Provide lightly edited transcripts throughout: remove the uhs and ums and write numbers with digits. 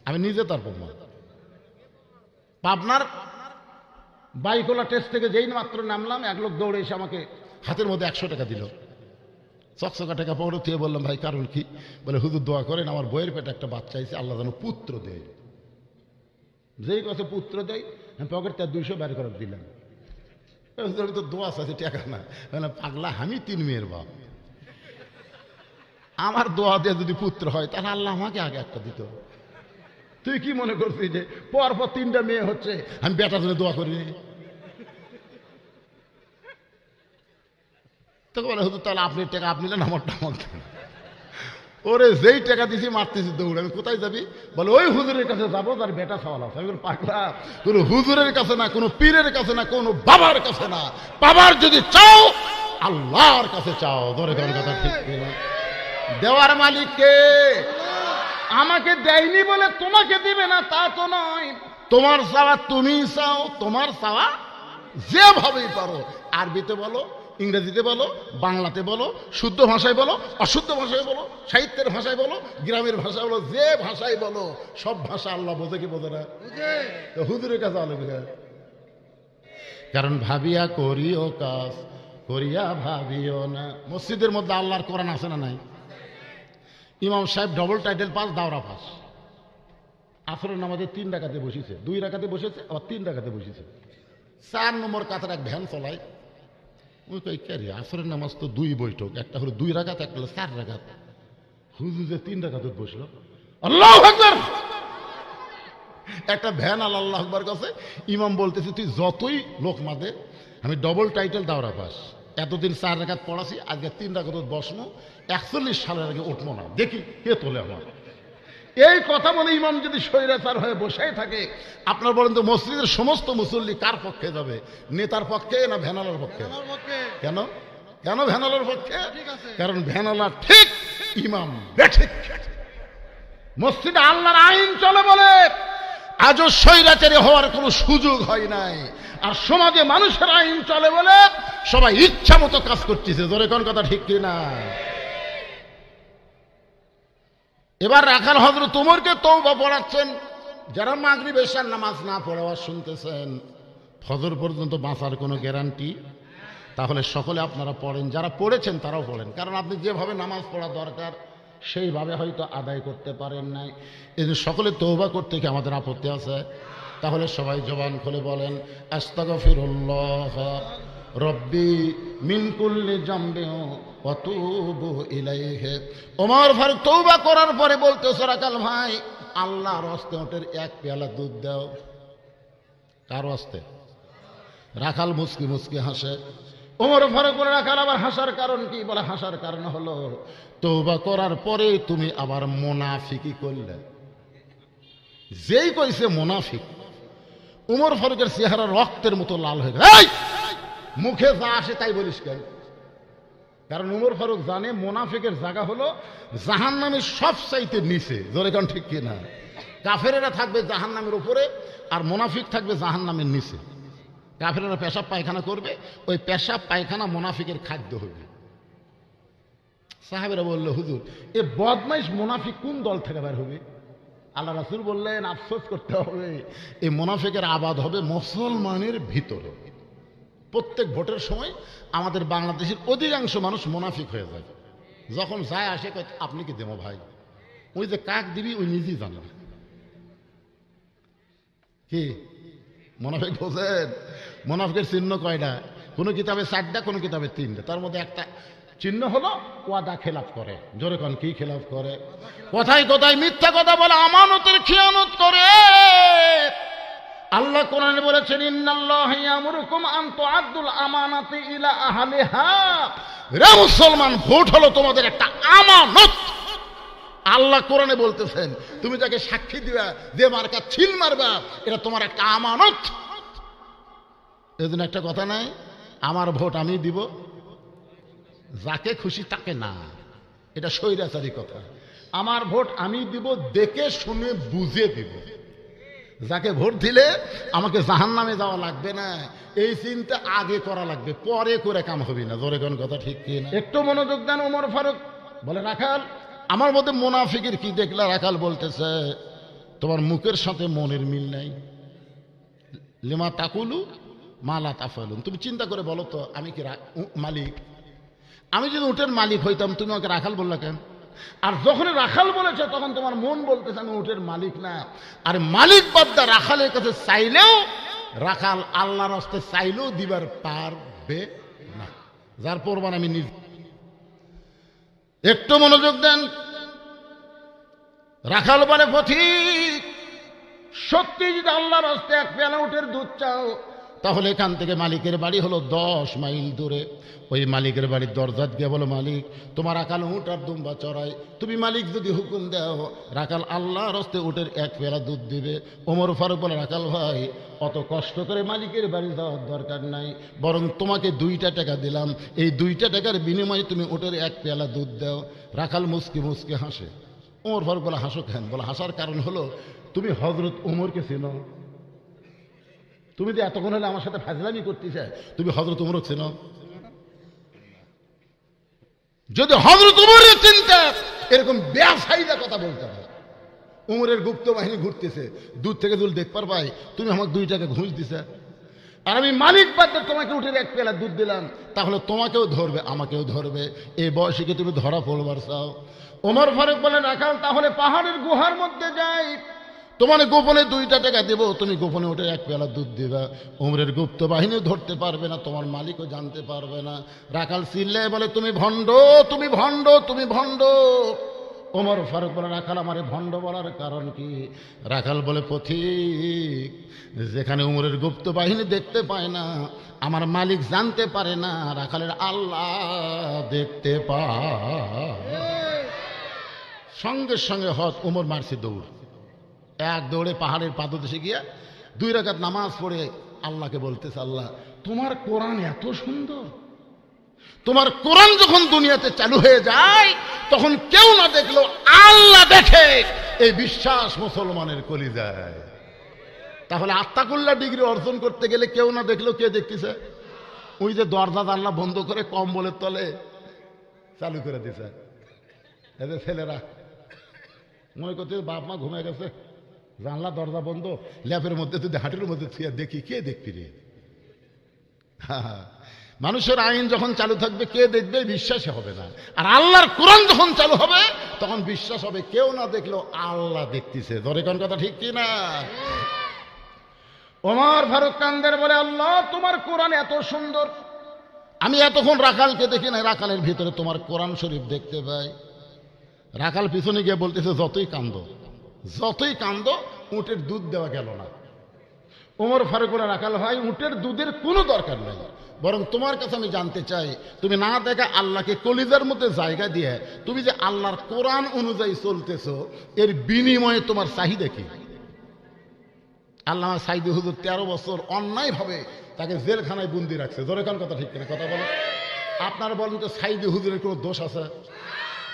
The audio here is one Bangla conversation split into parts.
আমি নিজে তার প্রমাণ। পাবনার বাইকোলা টেস্ট থেকে যেই মাত্র নামলাম, এক লোক দৌড়ে এসে আমাকে হাতের মধ্যে 100 টাকা দিল। চকচকা টাকা পকেটে দিয়ে বললাম, ভাই কারণ কি? বলে, হুজুর দোয়া করেন, আমার বইয়ের পেটে একটা বাচ্চা আছে, আল্লাহ যেন পুত্র দেয়। যেই কথা পুত্র দেয়, আমি পকেট তার 200 বের করে দিলাম। তো দোয়া আছে টাকা না, পাগলা, আমি 3 মেয়ের বাপ, আমার দোয়া দিয়ে যদি পুত্র হয় তাহলে আল্লাহ আমাকে আগে একটা দিত। তুই কি মনে করছিস যে পর পর 3টা মেয়ে হচ্ছে আমি বেটার জন্য দোয়া করিনি? তোকে বলে, হুজুর তাহলে আপনি টাকা আপনি নেন, আমারটা আমার দেন। ওরে যেই টাকা দিছি মারতেছি দৌড়। আমি কোথায় যাবি? বলে, ওই হুজুরের কাছে যাবো, তার বেটা সওয়াল আছে। আমি বলি, পাগলা, কোনো হুজুরের কাছে না, কোনো পীরের কাছে না, কোনো বাবার কাছে না, বাবার যদি চাও আল্লাহর কাছে চাও। ধরে কোন কথা ঠিক না? দেওয়ার মালিক কে? আমাকে দেয়নি বলে তোমাকে দিবে না তা তো নয়। তোমার চাওয়া তুমি চাও, তোমার চাওয়া যেভাবেই পারো। আরবিতে বলো, ইংরেজিতে বলো, বাংলাতে বলো, শুদ্ধ ভাষায় বলো, অশুদ্ধ ভাষায় বলো, সাহিত্যের ভাষায় বলো, গ্রামের ভাষায় বলো, যে ভাষায় বলো, সব ভাষা আল্লাহ বোঝে কি বোঝে না? হুজুরের কাছে আলোকে, কারণ ভাবিয়া করিও কাজ, করিয়া ভাবিও না। মসজিদের মধ্যে আল্লাহর কোরআন আছে না নাই? ইমাম সাহেব ডবল টাইটেল পাস, দাওরা পাস। আসরের নামাজে 3 রাকাতে বসেছে, 2 রাকাতে বসেছে, আবার 3 রাকাতে বসেছে। 4 নম্বর কাতার এক ভ্যান চলায়। ওই কই ক্যারি, আসরের নামাজ তো 2 বৈঠক, একটা হলো 2 রাকাত, একটা হলো 4 রাকাত। হুজুর যে 3 রাকাতে বসলো, আল্লাহু আকবার। একটা ভ্যান আল্লাহু আকবার কাছে ইমাম বলতেছে, তুই যতই লোক মাদে, আমি ডবল টাইটেল দাওরা পাস। এতদিন 4 রাকাত পড়াছি, আজকে 3 রাকাত বসবো, 41 সালের আগে উঠবো না, দেখি কে তোলে আমার। এই কথা বলে ইমাম যদি স্বৈরাচার হয়ে বসে থাকে, আপনার বলেন তো মসজিদের সমস্ত মুসল্লি কার পক্ষে যাবে? নেতার পক্ষে না ভ্যানালার পক্ষে? কেন? কেন ভ্যানালার পক্ষে? কারণ ভ্যানালা ঠিক, ইমাম বেঠিক। মসজিদে আল্লাহর আইন চলে বলে আজও স্বৈরাচারী হওয়ার কোনো সুযোগ হয় নাই। আর সমাজে মানুষের আইন চলে বলে সবাই ইচ্ছা মতো কাজ করতেছে। জোরে কোন কথা ঠিক কিনা? এবার রাখাল হযরত ওমরকে তওবা পড়াচ্ছেন। যারা মাগরিব এশার নামাজ না পড়াবার শুনতেছেন, ফজর পর্যন্ত বাঁচার কোনো গ্যারান্টি? তাহলে সকলে আপনারা পড়েন, যারা পড়েছেন তারাও পড়েন। কারণ আপনি যেভাবে নামাজ পড়া দরকার সেইভাবে হয়তো আদায় করতে পারেন নাই। এই যে সকলে তওবা করতে কি আমাদের আপত্তি আছে? তাহলে সবাই জবান খুলে বলেন, আস্তাগফিরুল্লাহ রব্বি মিন কুল্লি জামবি ওয়া তুবু ইলাইহি। ওমর ফারুক তওবা করার পরে বলতেছে, রাখাল ভাই, আল্লাহর হস্তে ওটের 1 পেয়ালা দুধ দাও। কার হস্তে? রাখাল মুস্কি মুস্কি হাসে। ওমর ফারুক বলে, রাখাল আবার হাসার কারণ কি? বলে, হাসার কারণ হলো তওবা করার পরে তুমি আবার মুনাফিকি করলে। যেই কইছে মুনাফিক, ওমর ফারুকের চেহারা রক্তের মতো লাল হয়ে গেল। এই মুখে যা আসে তাই বলিস কেন? কারণ ওমর ফারুক জানে মুনাফিকের জায়গা হলো জাহান্নামের সবচাইতে নিচে। জোরে কোন ঠিক কিনা? কাফেরেরা থাকবে জাহান্নামের উপরে, আর মুনাফিক থাকবে জাহান্নামের নিচে। কাফেরেরা পেশাব পায়খানা করবে, ওই পেশাব পায়খানা মুনাফিকের খাদ্য হবে। সাহাবেরা বলল, হুজুর এ বদমাইশ মুনাফিক কোন দল থেকে বের হবে? আল্লাহ রাসূল বললেন, আফসোস করতে হবে, এই মুনাফিকের আবাদ হবে মুসলমানের ভিতরে। প্রত্যেক ভোটের সময় আমাদের বাংলাদেশের অধিকাংশ মানুষ মুনাফিক হয়ে যায়। যখন যায় আসে কয়, আপনি কি দেবো ভাই? ওই যে কাক দিবি ওই নিজেই জানে না। কি মুনাফিক বোঝেন? মুনাফিকের চিহ্ন কয়টা? কোনো কিতাবে 4টা, কোনো কিতাবে 3টা। তার মধ্যে একটা চিহ্ন হলো ওয়াদা খেলাফ করে। জোরে কোন কি খেলাফ করে? কথায় কথায় মিথ্যা কথা বলে, আমানতের খিয়ানত করে। আল্লাহ কোরআনে বলেছেন, ইন্নাল্লাহা ইয়ামুরুকুম আন তুআদ্দুল আমানাতি ইলা আহলিহা। রে মুসলমান, ভোট হলো তোমাদের একটা আমানত। আল্লাহ কোরআনে বলতেছেন, তুমি যাকে সাক্ষী দিবা, যে মার্কা ছিল মারবা, এটা তোমার একটা আমানত। এজন্য একটা কথা নাই, আমার ভোট আমি দিব, যাকে খুশি তাকে না। এটা স্বৈরাচারী কথা। আমার ভোট আমি দিব, দেখে শুনে বুঝে দিব। যাকে ভোট দিলে আমাকে জাহান্নামে যাওয়া লাগবে না, এই চিন্তা আগে করা লাগবে, পরে করে কাম হবে না। জোরে কোন কথা ঠিক কি না? একটু মনোযোগ দেন। ওমর ফারুক বলে, রাখাল আমার মধ্যে মুনাফিকের কি দেখলা? রাখাল বলতেছে, তোমার মুখের সাথে মনের মিল নাই। লিমা তাকুলু মা লা তাফালুন। তুমি চিন্তা করে বলো তো, আমি কি মালিক? আমি যদি উটের মালিক হইতাম, তুমি আমাকে রাখাল বললা কেন? আর যখন রাখাল বলেছে তখন তোমার মন বলতেছে আমি উটের মালিক না। আর মালিক বাদ্দা রাখালের কাছে চাইলেও রাখাল আল্লাহর হস্তে চাইলেও দিবার পারবে না। যার প্রমাণ আমি নিজ। একটু মনোযোগ দেন। রাখাল বলে পথিক, সত্যি যদি আল্লাহর হস্তে এক পেয়ালা উটের দুধ চাও, তাহলে এখান থেকে মালিকের বাড়ি হলো 10 মাইল দূরে। ওই মালিকের বাড়ির দরজাত গিয়ে বলো, মালিক তোমার রাখাল উট আর দুম্বা চড়াই, তুমি মালিক যদি হুকুম দাও রাখাল আল্লাহর হস্তে উটের এক পেয়ালা দুধ দিবে। ওমর ফারুক বলে, রাখাল ভাই অত কষ্ট করে মালিকের বাড়ি যাওয়ার দরকার নাই, বরং তোমাকে 2টা টাকা দিলাম, এই 2টা টাকার বিনিময়ে তুমি উটের এক পেয়ালা দুধ দাও। রাখাল মুসকি মুসকি হাসে। ওমর ফারুক বলে, হাসো কেন? বলে, হাসার কারণ হলো তুমি হযরত ওমরকে চেনো। তুমি যে এতক্ষণ হলে আমার সাথে ফাজলামি করতেছে, তুমি হযরত ওমরকে চেনো? যদি হযরত ওমরের চিন্তা এরকম বেআসাইদা কথা বলতে হয়, ওমরের গুপ্ত বাহিনী ঘুরতেছে, দূর থেকে দূর দেখ পার ভাই, তুমি আমাকে 2 টাকা ঘুষ দিছে, আর আমি মালিক বাদ তোমাকে উঠে এক পেলা দুধ দিলাম, তাহলে তোমাকেও ধরবে আমাকেও ধরবে। এই বয়সে কি তুমি ধরা পড়বার চাও? ওমর ফারুক বলে, রাখাল তাহলে পাহাড়ের গুহার মধ্যে যাই, তোমার গোপনে 2টা টাকা দেব, তুমি গোপনে উঠে এক পেলা দুধ দিবা। ওমরের গুপ্ত বাহিনীও ধরতে পারবে না, তোমার মালিকও জানতে পারবে না। রাখাল চিল্লায় বলে, তুমি ভণ্ড, তুমি ভণ্ড, তুমি ভণ্ড। ওমর ফারুক বলে, রাখাল আমারে ভণ্ড বলার কারণ কি? রাখাল বলে, পথিক যেখানে উমরের গুপ্ত বাহিনী দেখতে পায় না, আমার মালিক জানতে পারে না, রাখালের আল্লাহ দেখতে পায়। সঙ্গে সঙ্গে হজ উমর মারছে দৌড়, এক দৌড়ে পাহাড়ের পাদদেশে গিয়ে 2 রাকাত নামাজ পড়ে আল্লাহকে বলতেছে, আল্লাহ তোমার কোরআন এত সুন্দর, তোমার কোরআন যখন দুনিয়াতে চালু হয়ে যায় তখন কেউ না দেখলো আল্লাহ দেখে, এই বিশ্বাস মুসলমানের কলিজায়। তাহলে আত্তাকুল্লাহ ডিগ্রি অর্জন করতে গেলে কেউ না দেখলো কে দেখতেছে? ওই যে দরজা জানলা বন্ধ করে কম্বলের তলে চালু করে দিছে এদের ছেলেরা, মনে করতে বাপ মা ঘুমিয়ে গেছে, জানলা দরজা বন্ধ, ল্যাপের মধ্যে যদি হাঁটুর মধ্যে থুয়ে দেখি, কে দেখবি রে? মানুষের আইন যখন চালু থাকবে কে দেখবে? বিশ্বাসই হবে না। আর আল্লাহর কোরআন যখন চালু হবে তখন বিশ্বাস হবে, কেউ না দেখলো আল্লাহ দেখতেছে। ধরে কোন কথা ঠিক কি না? ওমর ফারুক কান্দের বলে, আল্লাহ তোমার কোরআন এত সুন্দর, আমি এতক্ষণ রাখালকে দেখি না, রাখালের ভিতরে তোমার কোরআন শরীফ দেখতে পাই। রাখাল পিছনে গিয়ে বলতেছে, যতই কান্দো যতই কান্দো, উটের দুধ দেওয়া গেল না। ওমর ফারুক বলে, রাখাল ভাই উটের দুধের কোনো দরকার নেই, বরং তোমার কাছে আমি জানতে চাই, তুমি না দেখা আল্লাহকে কলিজার মধ্যে জায়গা দিয়ে তুমি যে আল্লাহর কোরআন অনুযায়ী চলতেছো, এর বিনিময়ে তোমার চাহিদা কি? আল্লামা সাইদি হুজুর 13 বছর অন্যায়ভাবে তাকে জেলখানায় বন্দি রাখছে। জোরে কোন কথা ঠিক কিনা? কথা বলো। আপনারা বলেন তো সাইদি হুজুরের কোনো দোষ আছে?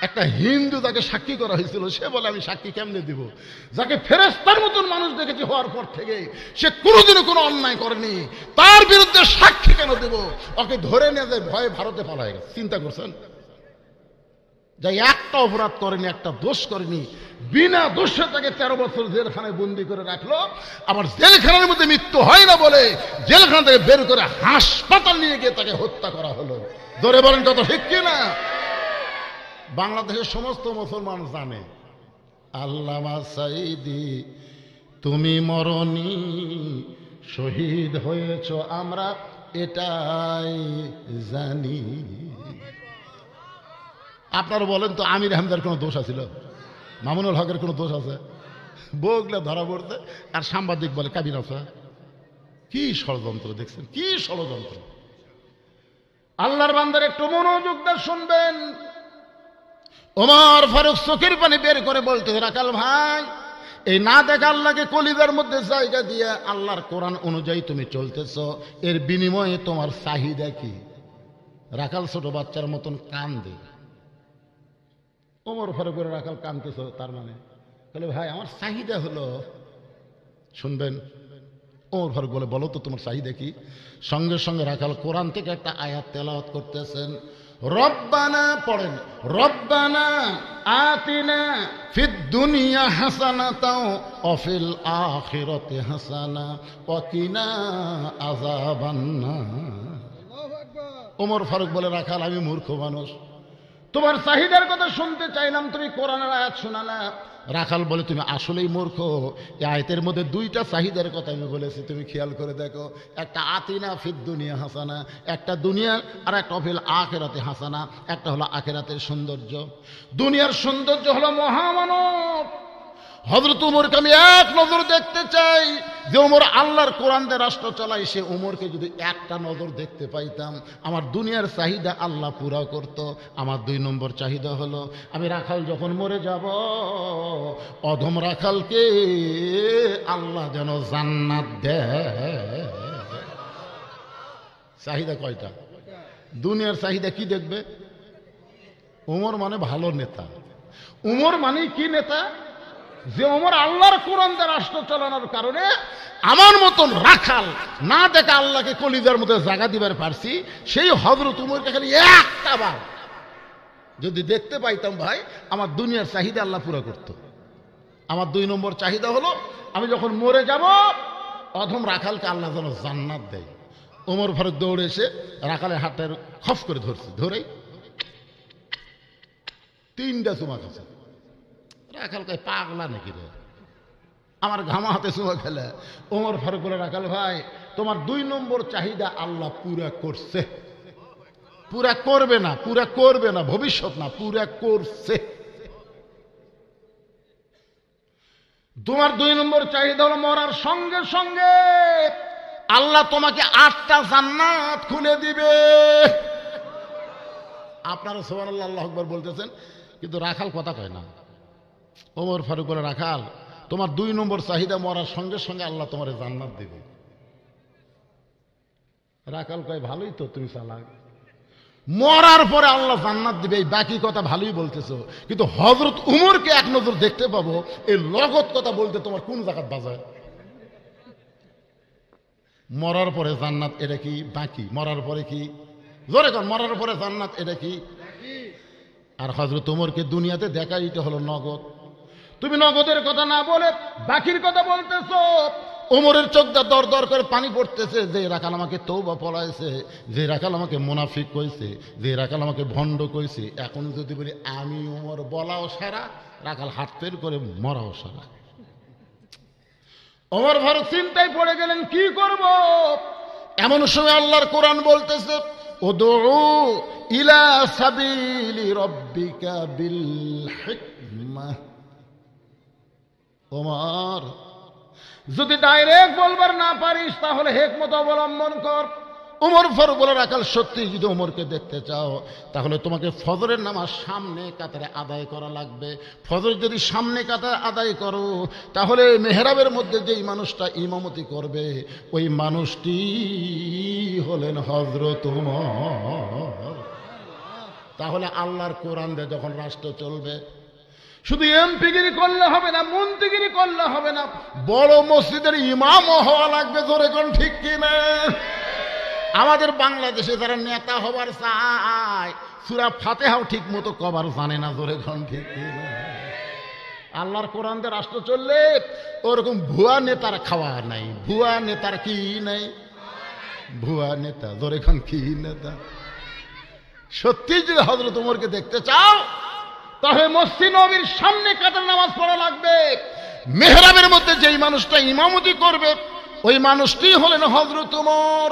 একটা হিন্দু তাকে সাক্ষী করা হয়েছিল, সে বলে আমি সাক্ষী কেমনে দিব? যাকে ফেরেশতার মতন মানুষ দেখেছি হওয়ার পর থেকে সে কোনোদিনও কোনো অন্যায় করেনি, তার বিরুদ্ধে সাক্ষী কেন দেব? ওকে ধরে নিয়ে যায় ভয়ে ভারতে পালায় গেছে। চিন্তা করছেন? যাই একটা অপরাধ করেনি, একটা দোষ করেনি, বিনা দোষে তাকে 13 বছর জেলখানায় বন্দি করে রাখলো। আবার জেলখানার মধ্যে মৃত্যু হয় না বলে জেলখানা থেকে বের করে হাসপাতাল নিয়ে গিয়ে তাকে হত্যা করা হলো। ধরে বলেন কত ঠিক কিনা? বাংলাদেশের সমস্ত মুসলমান জানে আল্লামা সাইদি তুমি মরনি, শহীদ হয়েছ আমরা এটাই জানি। আপনারা বলেন তো আমির হামজার কোনো দোষ আছিল? মামুনুল হকের কোনো দোষ আছে? বগলে ধরা পড়তে আর সাংবাদিক বলে কাবিন আছে। কি ষড়যন্ত্র দেখছেন, কি ষড়যন্ত্র! আল্লাহর বান্দার একটু মনোযোগ দিয়ে শুনবেন। ওমর ফারুক চোখের পানি বের করে বলতে, রাখাল ভাই এই না দেখা আল্লাহকে কলিজার মধ্যে জায়গা দিয়ে আল্লাহর কোরআন অনুযায়ী তুমি চলতেছ, এর বিনিময়ে তোমার চাহিদা কি? রাখাল ছোট বাচ্চার মতন কান্দে। ওমর ফারুক করে, রাখাল কান্দতেছ তার মানে? বলে ভাই আমার চাহিদা হলো, শুনবেন। ওমর ফারুক বলে, বলো তো তোমার চাহিদা কি? সঙ্গে সঙ্গে রাখাল কোরআন থেকে একটা আয়াত তেলাওয়াত করতেছেন। রব্বানা পড়েন, রব্বানা আতিনা ফিদ দুনিয়া হাসানাতাও ওয়া ফিল আখিরাতি হাসানা ওয়া কিনা আযাবান্নার। ওমর ফারুক বলে, রাখাল আমি মূর্খ মানুষ, তোমার চাহিদার কথা শুনতে চাইলাম, তুমি কোরআনের আয়াত শোনালা। রাখাল বলে, তুমি আসলেই মূর্খ। এই আয়াতের মধ্যে দুইটা চাহিদার কথা আমি বলেছি, তুমি খেয়াল করে দেখো। একটা আতিনা ফিদ দুনিয়া হাসানা, একটা দুনিয়ার, আর একটা ফিল আখিরাতে হাসানা, একটা হলো আখিরাতের সৌন্দর্য। দুনিয়ার সৌন্দর্য হলো মহামানব হযরত উমরকে আমি এক নজর দেখতে চাই, যে উমর আল্লাহর কোরআন দিয়ে রাষ্ট্র চালায়। সে উমরকে যদি একটা নজর দেখতে পাইতাম, আমার দুনিয়ার চাহিদা আল্লাহ পুরা করত। আমার 2 নম্বর চাহিদা হলো, আমি রাখাল যখন মরে যাব, অধম রাখালকে আল্লাহ যেন জান্নাত দেয়। চাহিদা কয়টা? দুনিয়ার চাহিদা কি দেখবে? উমর মানে ভালো নেতা। উমর মানে কি নেতা? যে ওমর আল্লাহর কোরআন দিয়ে রাষ্ট্র চালানোর কারণে আমার মতন রাখাল না দেখে আল্লাহকে কলিজার মধ্যে জায়গা দিবার পারছি। সেই হযরত উমরকে খালি একটা বার যদি দেখতে পাইতাম ভাই, আমার দুনিয়ার চাহিদা আল্লাহ পুরা করত। আমার 2 নম্বর চাহিদা হলো, আমি যখন মরে যাব, অধম রাখালকে আল্লাহ যেন জান্নাত দেয়। ওমর ফারুক দৌড়ে এসে রাখালের হাতটা খফ করে ধরছে, ধরেই 3টা চুমা খাচ্ছে। রাখাল কয়, পাগলা নাকি রে, আমার ঘামা হাতে চুমা খেলে। ওমর ফারুক বলে, রাখাল ভাই, তোমার 2 নম্বর চাহিদা আল্লাহ পুরা করছে। পুরা করবে না, পুরা করবে না, ভবিষ্যৎ না, পুরা করছে। তোমার 2 নম্বর চাহিদা হলো, মরার সঙ্গে সঙ্গে আল্লাহ তোমাকে 8টা জান্নাত খুলে দিবে। আপনারা সুবহানাল্লাহ আল্লাহু আকবার বলতেছেন, কিন্তু রাখাল কথা কয় না। ওমর ফারুক বলে, রাখাল তোমার 2 নম্বর চাহিদা, মরার সঙ্গে সঙ্গে আল্লাহ তোমার জান্নাত দেবে। রাখাল কয়, ভালোই তো, তুমি চালাক, মরার পরে আল্লাহ জান্নাত দিবে, এই বাকি কথা ভালোই বলতেছো, কিন্তু হযরত উমরকে এক নজর দেখতে পাবো, এই লগত কথা বলতে তোমার কোন জায়গায় বাজায়? মরার পরে জান্নাত, এটা কি বাকি? মরার পরে কি? জোরে কর, মরার পরে জান্নাত, এটা কি? আর হযরত উমরকে দুনিয়াতে দেখা, এটা হলো নগদ। তুমি নগদের কথা না বলে বাকির কথা বলতেছো। ওমরের চোখটা দর দর করে পানি পড়তেছে, যে রাখাল আমাকে তওবা পড়াইছে, যে রাখাল আমাকে মুনাফিক কইছে, যে রাখাল আমাকে ভণ্ড কইছে, এখন যদি বলি আমি ওমর, বলাও সারা, রাখাল হাত বের করে মরাও সারা। ওমর ফারুক চিন্তায় পড়ে গেলেন, কি করব? এমন সময় আল্লাহর কোরআন বলতেছে, উদউ ইলা সাবিলি রাব্বিকা বিল হিকমাহ। ওমর, যদি ডাইরেক্ট বলবার না পারিস, তাহলে হিকমত অবলম্বন কর। ওমর ফারুক বলে, রাখাল সত্যি যদি ওমরকে দেখতে চাও, তাহলে তোমাকে ফজরের নামাজ সামনে কাতারে আদায় করা লাগবে। ফজর যদি সামনে কাতারে আদায় করো, তাহলে মেহরাবের মধ্যে যেই মানুষটা ইমামতি করবে, ওই মানুষটি হলেন হযরত ওমর। তাহলে আল্লাহর কোরআন দিয়ে যখন রাষ্ট্র চলবে, শুধু এমপিগিরি করলে হবে না, মন্ত্রীগিরি করলে হবে না, বড় মসজিদের ইমামও হওয়া লাগবে। জোরে কোন ঠিক কিনা? আমাদের বাংলাদেশে যারা নেতা হবার চায়, সূরা ফাতিহাও ঠিক মতো কবার জানে না। জোরে কোন ঠিক কিনা? আল্লাহর কোরআন দিয়ে রাষ্ট্র চললে ওরকম ভুয়া নেতার খাওয়া নাই। ভুয়া নেতার কি নাই? ভুয়া নেতা। জোরে কোন কি নেতা? সত্যি যদি হযরত ওমরকে দেখতে চাও, তাহলে মসজিদ নববীর সামনে কাতার নামাজ পড়া লাগবে। মেহরাবের মধ্যে যেই মানুষটা ইমামতি করবে, ওই মানুষটি হলেন হযরত ওমর।